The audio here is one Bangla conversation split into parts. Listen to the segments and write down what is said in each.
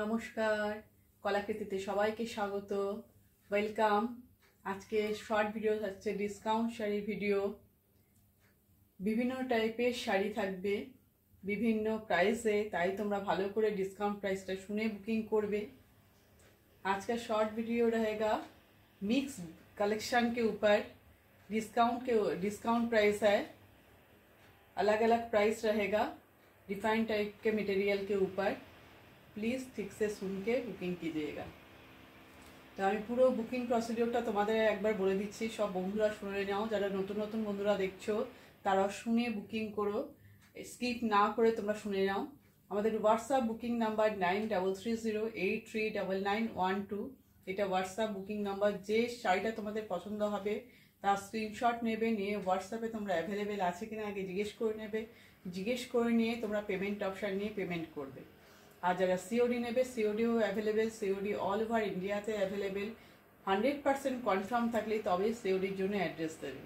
নমস্কার, কলাকৃতিতে সবাইকে স্বাগত, ওয়েলকাম। আজকে শর্ট ভিডিও থাকছে, ডিসকাউন্ট শাড়ি ভিডিও। বিভিন্ন টাইপের শাড়ি থাকবে বিভিন্ন প্রাইসে, তাই তোমরা भालो করে डिस्काउंट प्राइसটা শুনে बुकिंग করবে। आज का शॉर्ट वीडियो रहेगा मिक्स कलेक्शन के ऊपर। डिस्काउंट प्राइस है, अलग अलग प्राइस रहेगा डिफाइंड टाइप के मटेरियल के ऊपर। प्लीज़ ठीक से सुन के बुकिंग कीजिएगा। तो আমি পুরো বুকিং প্রসিডিওরটা তোমাদের একবার বলে দিচ্ছি, সব বন্ধুরা শুনে নাও। যারা নতুন নতুন বন্ধুরা দেখছো তারা শুনে বুকিং করো, স্কিপ না করে তোমরা শুনে নাও। আমাদের হোয়াটসঅ্যাপ বুকিং নাম্বার 9330839912। এটা হোয়াটসঅ্যাপ বুকিং নাম্বার। যে শাড়িটা তোমাদের পছন্দ হবে তার স্ক্রিনশট নেবে, নিয়ে হোয়াটসঅ্যাপে তোমরা অ্যাভেলেবেল আছে কিনা আগে জিজ্ঞেস করে নেবে। জিজ্ঞেস করে নিয়ে তোমরা পেমেন্ট অপশান নিয়ে পেমেন্ট করবে। আর যারা সিওডি নেবে, সিওডিও অ্যাভেলেবেল, সিওডি অল ওভার ইন্ডিয়াতে অ্যাভেলেবেল। 100% কনফার্ম থাকলে তবে সিওডির জন্য অ্যাড্রেস দেবে।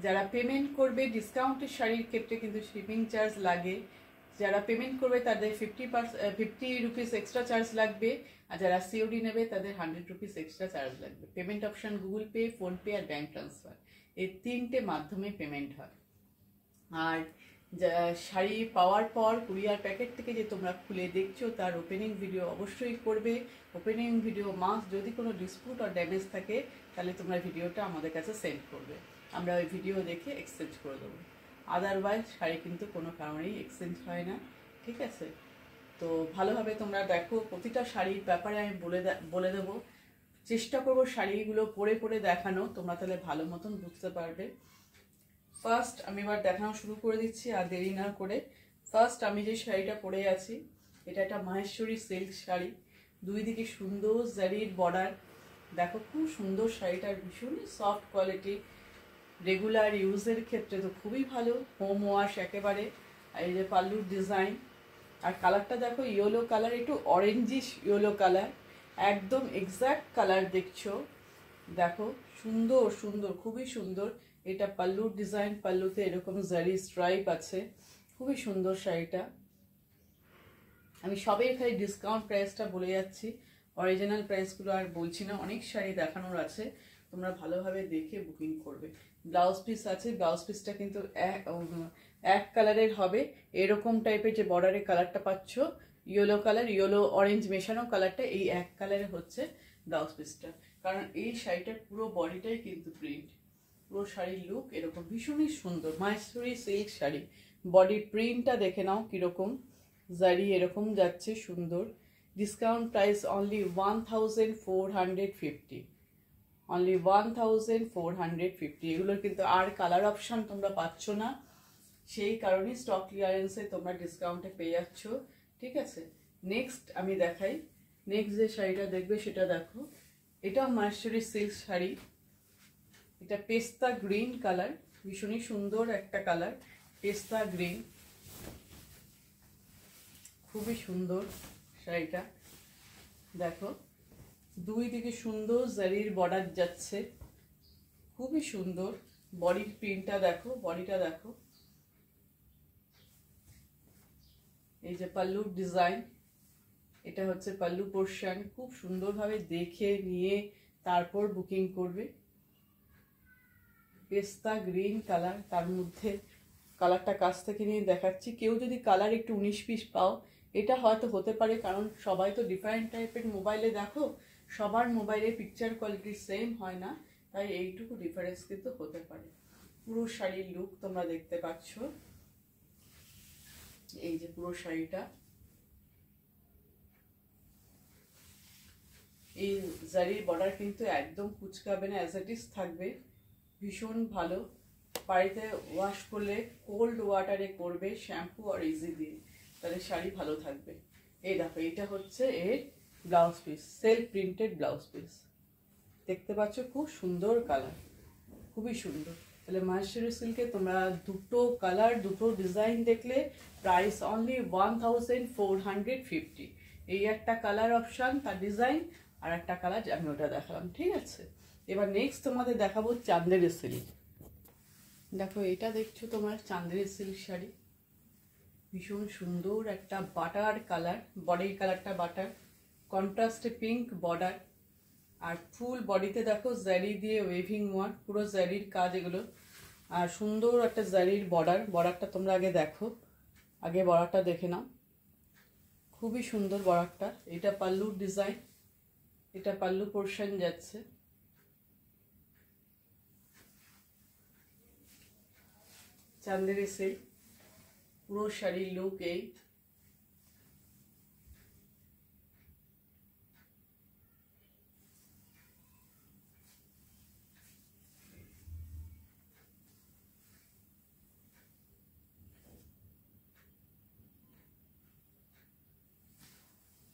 যারা পেমেন্ট করবে ডিসকাউন্টের শাড়ির ক্ষেত্রে কিন্তু শিপিং চার্জ লাগে। যারা পেমেন্ট করবে তাদের 50 রুপিস এক্সট্রা চার্জ লাগবে, আর যারা সিওডি নেবে তাদের 100 রুপিস এক্সট্রা চার্জ লাগবে। Payment option Google pay, PhonePe আর ব্যাঙ্ক ট্রান্সফার, এই তিনটে মাধ্যমে পেমেন্ট হয়। আর শাড়ি পাওয়ার পর কুরিয়ার প্যাকেট থেকে যে তোমরা খুলে দেখছো তার ওপেনিং ভিডিও অবশ্যই করবে। Opening video must. যদি কোনো ডিসপুট আর ড্যামেজ থাকে তাহলে তোমরা ভিডিওটা আমাদের কাছে সেন্ড করবে, আমরা ওই ভিডিও দেখে এক্সচেঞ্জ করে দেবো। আদারওয়াইজ শাড়ি কিন্তু কোনো কারণেই এক্সচেঞ্জ হয় না, ঠিক আছে? তো ভালোভাবে তোমরা দেখো, প্রতিটা শাড়ির ব্যাপারে আমি বলে দেবো। চেষ্টা করবো শাড়িগুলো পরে পরে দেখানো, তোমরা তাহলে ভালো মতন বুঝতে পারবে। ফার্স্ট আমি এবার দেখানো শুরু করে দিচ্ছি আর দেরি না করে। ফার্স্ট আমি যে শাড়িটা পরে আছি এটা একটা মাহেশ্বরী সিল্ক শাড়ি। দুই দিকে সুন্দর জারির বর্ডার, দেখো খুব সুন্দর শাড়িটার, ভীষণই সফট কোয়ালিটি। রেগুলার ইউজের ক্ষেত্রে তো খুবই ভালো, হোম ওয়াশ একেবারে। এই যে পাল্লুর ডিজাইন, আর কালারটা দেখো ইয়েলো কালার, একটু অরেঞ্জিশ ইয়েলো কালার, একদম এক্স্যাক্ট কালার দেখছো। দেখো সুন্দর সুন্দর, খুবই সুন্দর। এটা পাল্লুর ডিজাইন, পাল্লুতে এরকম জারি স্ট্রাইপ আছে, খুবই সুন্দর শাড়িটা। আমি সবের খালি ডিসকাউন্ট প্রাইসটা বলে যাচ্ছি, অরিজিনাল প্রাইসগুলো আর বলছি না। অনেক শাড়ি দেখানোর আছে, তোমরা ভালোভাবে দেখে বুকিং করবে। ব্লাউজ পিস আছে, ব্লাউজ পিসটা কিন্তু এক কালারের হবে। এরকম টাইপের যে বর্ডারের কালারটা পাচ্ছ, ইয়েলো কালার, ইয়েলো অরেঞ্জ মেশানো কালারটা, এই এক কালারে হচ্ছে ব্লাউজ পিসটা। কারণ এই শাড়িটার পুরো বডিটাই কিন্তু প্রিন্ট, পুরো শাড়ির লুক এরকম ভীষণই সুন্দর। মাহেশ্বরী সিল্ক শাড়ি, বডি প্রিন্টটা দেখে নাও কিরকম, জারি এরকম যাচ্ছে সুন্দর। Discount price only 1450, only 1450। এগুলোর কিন্তু আর কালার অপশান তোমরা পাচ্ছ না, সেই কারণেই স্টক ক্লিয়ারেন্সে তোমরা ডিসকাউন্টে পেয়ে যাচ্ছ, ঠিক আছে? নেক্সট আমি দেখাই, নেক্সট যে শাড়িটা দেখবে সেটা দেখো। এটাও মাহেশ্বরী সিল্ক শাড়ি। এটা পেস্তা গ্রিন কালার, ভীষণই সুন্দর একটা কালার, পেস্তা গ্রিন, খুবই সুন্দর শাড়িটা। দেখো দুই দিকে সুন্দর জারির বর্ডার যাচ্ছে, খুবই সুন্দর। বডির প্রিন্টটা দেখো, বডিটা দেখো। এই যে পাল্লুর ডিজাইন, এটা হচ্ছে পাল্লু পোর্শন। খুব সুন্দরভাবে দেখে নিয়ে তারপর বুকিং করবে। পেস্তা গ্রিন কালার, তার মধ্যে কালারটা কাছ থেকে নিয়ে দেখাচ্ছি। কেউ যদি কালার একটু 19 পিস পাও, এটা হয়তো হতে পারে, কারণ সবাই তো ডিফারেন্ট টাইপের মোবাইলে দেখো, সবার মোবাইলে পিকচার কোয়ালিটি সেম হয় না, তাই এইটুকু ডিফারেন্স কিন্তু হতে পারে। পুরো শাড়ির লুক তোমরা দেখতে পাচ্ছ, এই যে পুরো শাড়িটা। এই জারির বর্ডার কিন্তু একদম কুচকাবে না, অ্যাজ ইট ইজ থাকবে, ভীষণ ভালো। বাড়িতে ওয়াশ করলে কোল্ড ওয়াটারে করবে, শ্যাম্পু আর ইজি দিয়ে, তাহলে শাড়ি ভালো থাকবে। এই দেখো এটা হচ্ছে এর blouse piece, self printed blouse piece, দেখতে পাচ্ছ খুব সুন্দর কালার, খুবই সুন্দর। তাহলে মাহেশ্বরী সিল্কে তোমরা দুটো কালার, দুটো ডিজাইন দেখলে প্রাইস অনলি 1450। এই একটা কালার অপশান, তার ডিজাইন, আর একটা কালার আমি ওটা দেখালাম, ঠিক আছে? এবার নেক্সট তোমাদের দেখাবো চান্দেরি সিল্ক। দেখো এটা দেখছো তোমার চান্দেরি সিল্ক শাড়ি, ভীষণ সুন্দর একটা বাটার কালার, বডির কালারটা বাটার, কন্ট্রাস্টে পিঙ্ক বর্ডার, আর ফুল বডিতে দেখো জারি দিয়ে ওয়েভিং ওয়ার্ক, পুরো জারির কাজ এগুলো, আর সুন্দর একটা জারির বর্ডারটা তোমরা আগে দেখো, আগে বর্ডারটা দেখে নাও, খুবই সুন্দর বর্ডারটা। এটা পাল্লুর ডিজাইন, এটা পাল্লু পোর্শন যাচ্ছে। চান্দেরি সিল্ক, পুরো শাড়ির লুক এই।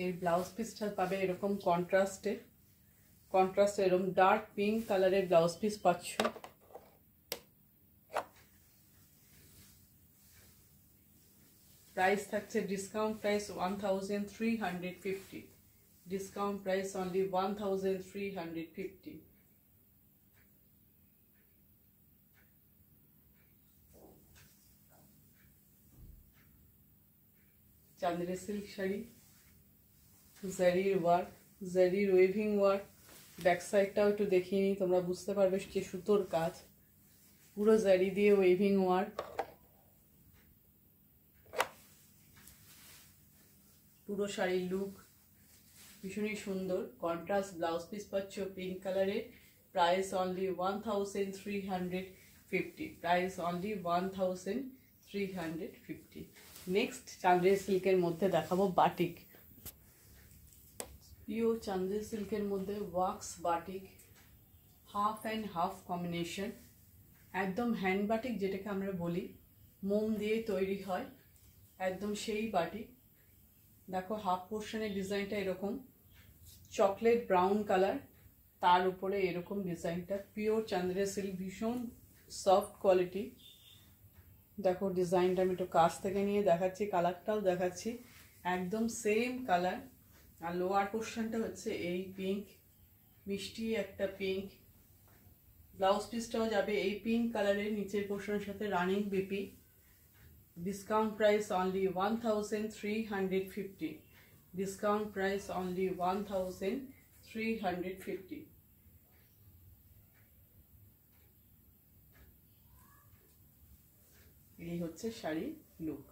এর ব্লাউজ পিসটা পাবে এরকম কন্ট্রাস্টে এরকম ডার্ক পিঙ্ক কালারের ব্লাউজ পিস পাচ্ছ। প্রাইস থাকছে discount price 1350, discount price only 1350। Chanderi silk sari, জারির ওয়ার্ক, জারির ওয়েভিং ওয়ার্ক, ব্যাক সাইডটাও একটু দেখিয়ে নিই, তোমরা বুঝতে পারবে যে সুতোর কাজ, পুরো জারি দিয়ে ওয়েভিং ওয়ার্ক, পুরো শাড়ির লুক ভীষণই সুন্দর। কন্ট্রাস্ট ব্লাউজ পিস পাচ্ছ পিঙ্ক কালারের, price only 1350, price only 1350। Next Chanderi সিল্কের মধ্যে দেখাবো বাটিক, পিওর চান্দেরি সিল্কের মধ্যে wax batik, half and half combination, একদম হ্যান্ড বাটিক যেটাকে আমরা বলি, মোম দিয়ে তৈরি হয়, একদম সেই বাটিক। দেখো হাফ পোর্শনের ডিজাইনটা এরকম চকলেট ব্রাউন কালার, তার উপরে এরকম ডিজাইনটা, পিওর চান্দেরি সিল্ক, ভীষণ সফট কোয়ালিটি। দেখো ডিজাইনটা আমি একটু কাছ থেকে নিয়ে দেখাচ্ছি, কালারটাও দেখাচ্ছি, একদম সেম কালার। আর লোয়ার পোর্শনটা হচ্ছে এই পিঙ্ক, মিষ্টি একটা পিঙ্ক, ব্লাউজ পিসটাও যাবে এই পিঙ্ক কালারের, নিচের পোর্শনের সাথে running BP. Discount price only 1350, discount price only 1350। এই হচ্ছে শাড়ি লুক।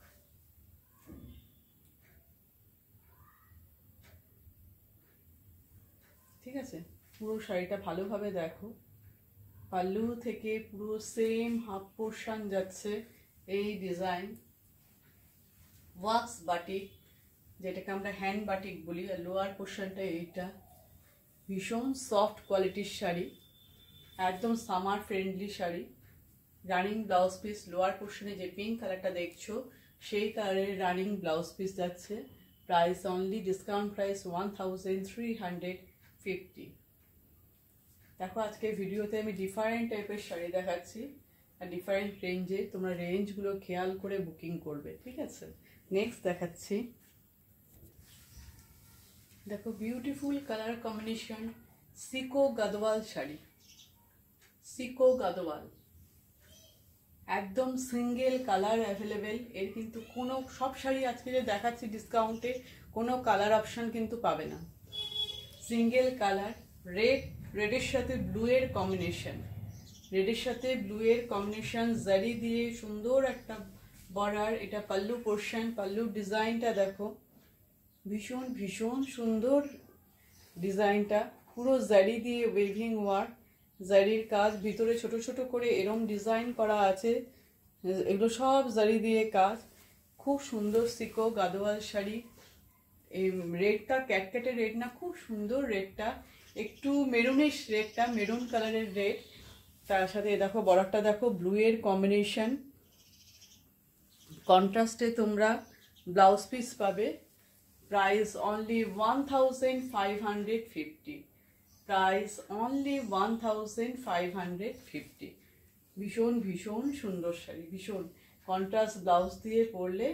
ঠিক আছে, পুরো শাড়িটা ভালোভাবে দেখো, পাল্লু থেকে পুরো সেম হাফ পোর্শন যাচ্ছে এই ডিজাইন, ওয়াক্স বাটিক যেটাকে আমরা হ্যান্ড বাটিক বলি, আর লোয়ার পোর্শনটা এইটা, ভীষণ সফট কোয়ালিটির শাড়ি, একদম summer friendly sari. Running blouse piece, lower পোর্শনে যে পিঙ্ক কালারটা দেখছো সেই কালারের রানিং ব্লাউজ পিস যাচ্ছে, প্রাইস অনলি ডিসকাউন্ট প্রাইস 1350। দেখো আজকে ভিডিওতে আমি ডিফারেন্ট টাইপের শাড়ি দেখাচ্ছি, আর ডিফারেন্ট রেঞ্জে, তোমরা রেঞ্জগুলো খেয়াল করে বুকিং করবে, ঠিক আছে। নেক্সট দেখাচ্ছি, দেখো beautiful colour combination sico Gadwal sari, sico Gadwal, একদম সিঙ্গেল কালার অ্যাভেলেবেল। এর কিন্তু কোনো, সব শাড়ি আজকে যে দেখাচ্ছি ডিসকাউন্টে কোনো কালার অপশন কিন্তু পাবে না, সিঙ্গেল কালার, রেডের সাথে ব্লু এর কম্বিনেশন, রেডের সাথে ব্লু এর কম্বিনেশন, জারি দিয়ে সুন্দর একটা বর্ডার। এটা পাল্লু পোর্শন, পাল্লুর ডিজাইনটা দেখো, ভীষণ ভীষণ সুন্দর ডিজাইনটা, পুরো জারি দিয়ে ওয়েভিং ওয়ার্ক, জারির কাজ, ভিতরে ছোট ছোট করে এরম ডিজাইন করা আছে, এগুলো সব জারি দিয়ে কাজ, খুব সুন্দর সিকো গাদোয়াল শাড়ি। এই রেডটা ক্যাটক্যাটের রেড না, খুব সুন্দর রেডটা, একটু মেরুনিশ রেডটা, মেরুন কালারের রেড, তার সাথে দেখো বর্ডারটা দেখো ব্লু এর কম্বিনেশন, কন্ট্রাস্টে তোমরা ব্লাউজ পিস পাবে, প্রাইস অনলি 1550, প্রাইস অনলি 1550। ভীষণ ভীষণ সুন্দর শাড়ি, ভীষণ কন্ট্রাস্ট ব্লাউজ দিয়ে পরলে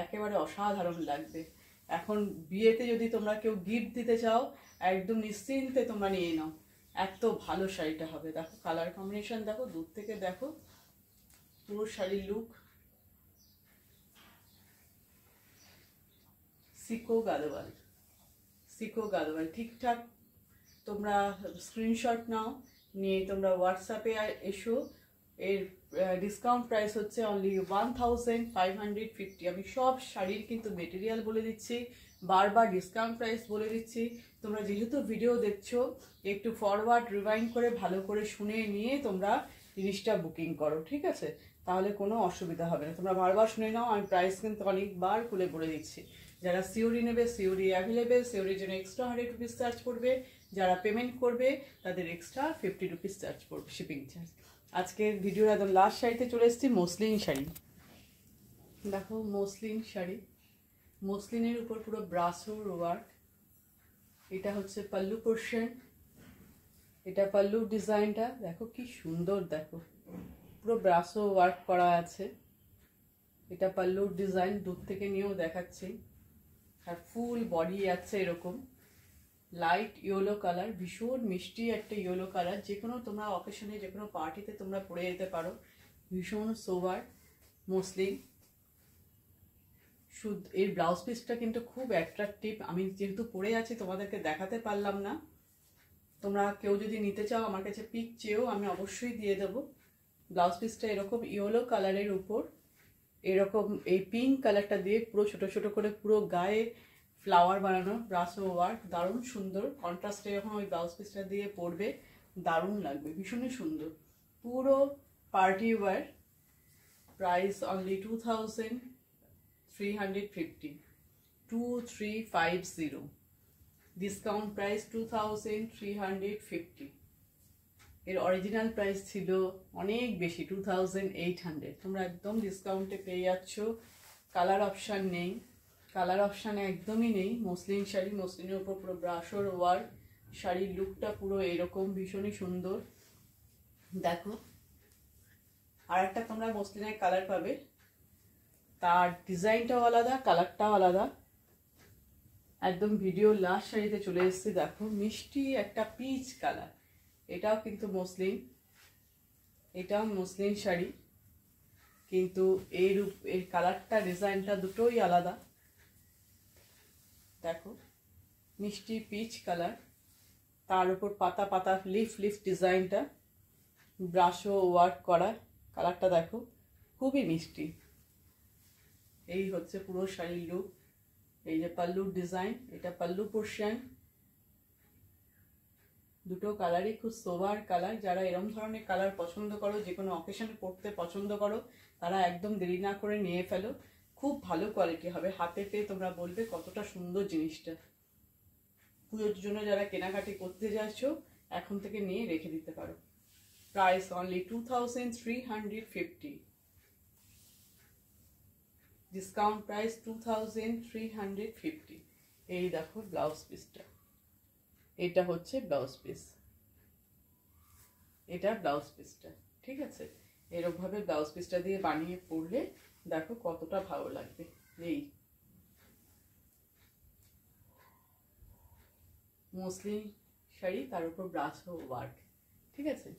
একেবারে অসাধারণ লাগবে। এখন বিয়েতে যদি তোমরা কেউ গিফট দিতে চাও, একদম নিশ্চিন্তে তোমরা নিয়ে নাও, এত ভালো শাড়িটা হবে। দেখো কালার কম্বিনেশন দেখো, দূর থেকে দেখো পুরো শাড়ির লুক, সিকো গাদোয়াল, সিকো গাদোয়াল। ঠিকঠাক তোমরা স্ক্রিনশট নাও, নিয়ে তোমরা হোয়াটসঅ্যাপে এসো। এর ডিসকাউন্ট প্রাইস হচ্ছে অনলি 1550। আমি সব শাড়ির কিন্তু মেটেরিয়াল বলে দিচ্ছি, বারবার ডিসকাউন্ট প্রাইস বলে দিচ্ছি। তোমরা যেহেতু ভিডিও দেখছো, একটু ফরওয়ার্ড রিভাইন্ড করে ভালো করে শুনে নিয়ে তোমরা জিনিসটা বুকিং করো, ঠিক আছে? তাহলে কোনো অসুবিধা হবে না। তোমরা বারবার শুনে নাও, আমি প্রাইস কিন্তু অনেকবার খুলে বলে দিচ্ছি। যারা সিওরি নেবে, সিওরি অ্যাভেলেবেল, সিওরির জন্য এক্সট্রা 100 রুপিস চার্জ পড়বে। যারা পেমেন্ট করবে তাদের এক্সট্রা 50 রুপিস চার্জ পড়বে, শিপিং চার্জ। আজকের ভিডিওর একদম লাস্ট শাড়িতে চলে এসেছি, মসলিন শাড়ি। দেখো মসলিন শাড়ি, মসলিনের উপর পুরো ব্রাসো ওয়ার্ক। এটা হচ্ছে পাল্লু পোর্শন, এটা পাল্লুর ডিজাইনটা দেখো কি সুন্দর, দেখো পুরো ব্রাসো ওয়ার্ক করা আছে। এটা পাল্লুর ডিজাইন, দূর থেকে নিয়েও দেখাচ্ছি। আর ফুল বডি আছে এরকম লাইট ইয়েলো কালার, ভীষণ মিষ্টি একটা ইয়েলো কালার। যে কোনো তোমরা অকেশনে, যে কোনো পার্টিতে তোমরা পরে যেতে পারো। ভীষণ সোবার মসলিন। শুধু এর ব্লাউজ পিসটা কিন্তু খুব অ্যাট্রাকটিভ। আমি যেহেতু পরে আছি তোমাদেরকে দেখাতে পারলাম না। তোমরা কেউ যদি নিতে চাও আমার কাছে পিক চেয়েও আমি অবশ্যই দিয়ে দেবো। ব্লাউজ পিসটা এরকম ইয়েলো কালারের উপর এরকম এই পিঙ্ক কালারটা দিয়ে পুরো ছোট ছোট করে পুরো গায়ে ফ্লাওয়ার বানানো, ব্রাসো ওয়ার্ক, দারুণ সুন্দর। কন্ট্রাস্টে যখন ওই ব্লাউজ পিসটা দিয়ে পরবে দারুণ লাগবে, ভীষণই সুন্দর। পুরো party wear. Price only 2350, 2350। Discount price 2350। এর অরিজিনাল প্রাইস ছিল অনেক বেশি, 2800। তোমরা একদম ডিসকাউন্টে পেয়ে যাচ্ছ। কালার অপশান নেই, কালার অপশান একদমই নেই। মসলিন শাড়ি, মসলিনের উপর পুরো ব্রাশোর ওয়ার্ক। শাড়ির লুকটা পুরো এরকম, ভীষণই সুন্দর। দেখো আর একটা তোমরা মসলিনের কালার পাবে, তার ডিজাইনটাও আলাদা, কালারটাও আলাদা। একদম ভিডিও লাস্ট শাড়িতে চলে এসেছি। দেখো মিষ্টি একটা পিচ কালার, এটাও কিন্তু মসলিন, এটাও মসলিন শাড়ি, কিন্তু এর কালারটা, ডিজাইনটা দুটোই আলাদা। দেখো মিষ্টি পিচ কালার, তার উপর পাতা পাতা লিফ লিফ ডিজাইনটা, ব্রাশো ওয়ার্ক করা। কালারটা দেখো খুবই মিষ্টি। এই হচ্ছে পুরো শাড়ির লুক। এই যে পাল্লুর ডিজাইন, এটা পাল্লু পোর্শন। দুটো কালারই খুব সোবার কালার। যারা এরম ধরনের কালার পছন্দ করো, যে কোনো অকেশনে পরতে পছন্দ করো, তারা একদম দেরি না করে নিয়ে ফেলো। খুব ভালো কোয়ালিটি হবে, হাতে পেয়ে তোমরা বলবে কতটা সুন্দর জিনিসটা। পুজোর জন্য যারা কেনাকাটি করতে যাচ্ছ, এখন থেকে নিয়ে রেখে দিতে পারো। Price only 2350। Discount price 2350। এই দেখো ব্লাউজ পিসটা, এটা হচ্ছে ব্লাউজ পিস, এটা ব্লাউজ পিসটা, ঠিক আছে? এরকম ভাবে ব্লাউজ পিসটা দিয়ে বানিয়ে পরলে দেখো কতটা ভালো লাগবে। এই মসলিন শাড়ি, তার উপর ব্রাসো ওয়ার্ক, ঠিক আছে?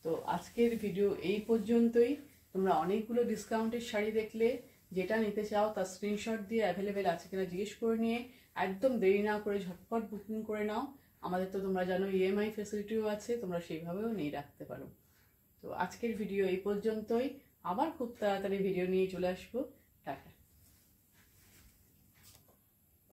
তো আজকের ভিডিও এই পর্যন্তই। তোমরা অনেকগুলো ডিসকাউন্টের শাড়ি দেখলে, যেটা নিতে চাও তার স্ক্রিনশট দিয়ে অ্যাভেলেবেল আছে কিনা জিজ্ঞেস করে নিয়ে একদম দেরি না করে ঝটপট বুকিং করে নাও। আমাদের তো তোমরা জানো ইএমআই ফ্যাসিলিটিও আছে, তোমরা সেইভাবেও নিয়ে রাখতে পারো। তো আজকের ভিডিও এই পর্যন্তই। আবার খুব তাড়াতাড়ি ভিডিও নিয়ে চলে আসবো।